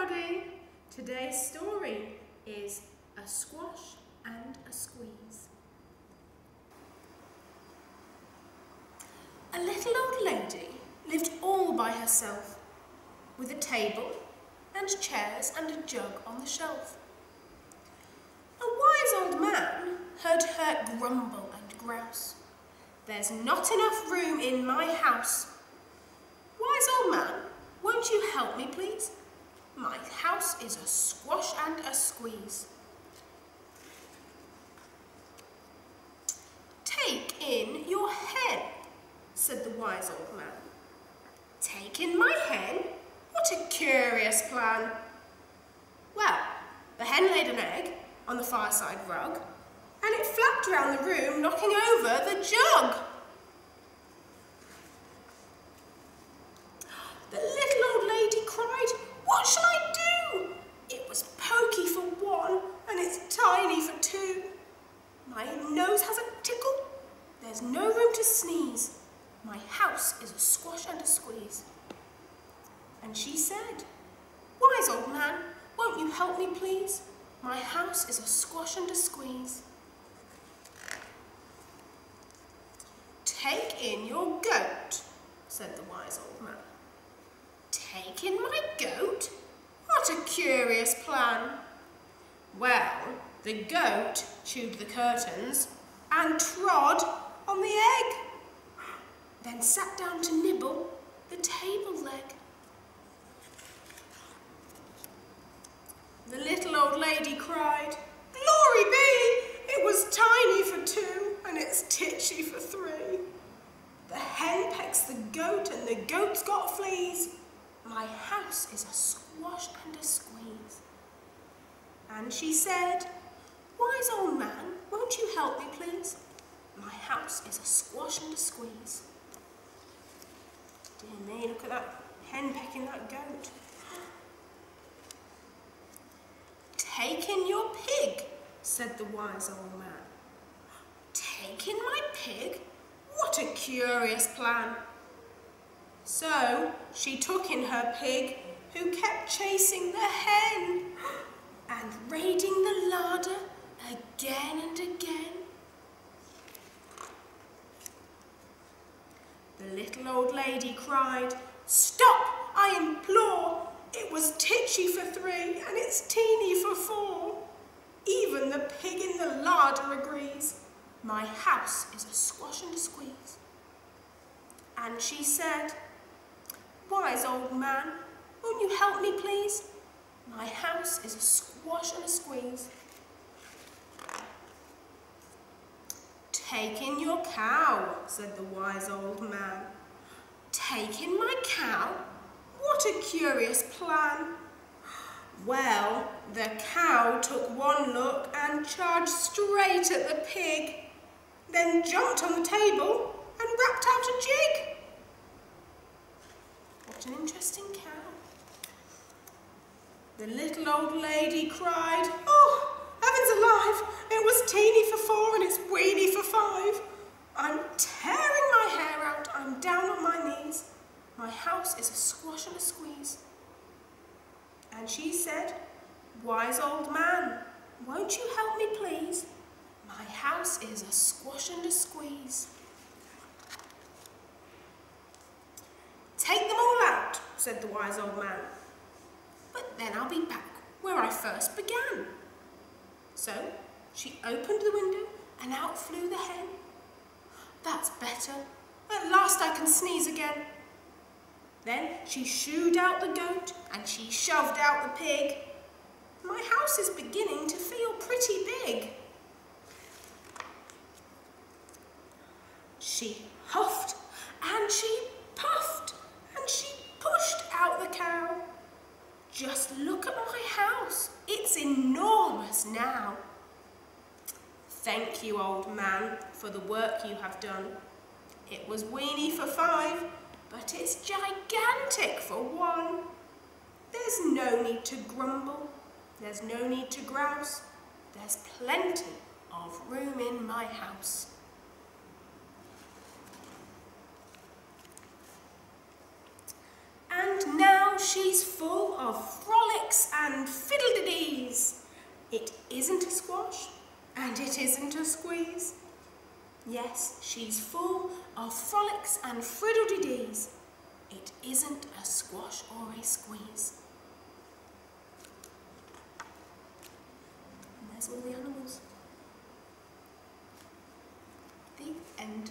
everybody! Today's story is A Squash and a Squeeze. A little old lady lived all by herself, with a table and chairs and a jug on the shelf. A wise old man heard her grumble and grouse. "There's not enough room in my house. Wise old man, won't you help me, please? My house is a squash and a squeeze." "Take in your hen," said the wise old man. "Take in my hen? What a curious plan." Well, the hen laid an egg on the fireside rug, and it flapped around the room, knocking over the jug. The little old lady cried, "What shall I do? It was pokey for one, and it's tiny for two. My nose has a tickle. There's no room to sneeze. My house is a squash and a squeeze." And she said, "Wise old man, won't you help me, please? My house is a squash and a squeeze." "Take in your goat," said the wise old man. "Take in my goat? What a curious plan." Well, the goat chewed the curtains and trod on the egg, then sat down to nibble the table leg. The little old lady cried, "Glory be! It was tiny for two, and it's titchy for three. The hen pecks the goat, and the goat's got fleas. My house is a squash and a squeeze." And she said, "Wise old man, won't you help me, please? My house is a squash and a squeeze." Dear me, look at that hen pecking that goat. "Take in your pig," said the wise old man. "Take in my pig? What a curious plan." So she took in her pig, who kept chasing the hen and raiding the larder again and again. The little old lady cried, "Stop, I implore! It was titchy for three, and it's teeny for four. Even the pig in the larder agrees. My house is a squash and a squeeze." And she said, "Wise old man, won't you help me, please? My house is a squash and a squeeze." "Take in your cow," said the wise old man. "Take in my cow? What a curious plan." Well, the cow took one look and charged straight at the pig, then jumped on the table and rapped out a jig. What an interesting cow. The little old lady cried, "Oh, heavens alive, it was teeny for four and it's weeny for five. I'm tearing my hair out, I'm down on my knees. My house is a squash and a squeeze." And she said, "Wise old man, won't you help me, please? My house is a squash and a squeeze." "Take them all out," said the wise old man. "But then I'll be back where I first began." So she opened the window and out flew the hen. "That's better. At last I can sneeze again." Then she shooed out the goat and she shoved out the pig. My house is beginning to feel pretty big. She huffed and she puffed and she pushed out the cow. "Just look at my house. It's enormous now." "Thank you, old man, for the work you have done. It was weeny for five, but it's gigantic for one. There's no need to grumble. There's no need to grouse. There's plenty of room in my house." And now she's full of frolics and fiddle-de-dees. It isn't a squash, and it isn't a squeeze. Yes, she's full of frolics and friddle-de-dees. It isn't a squash or a squeeze. And there's all the animals. The end.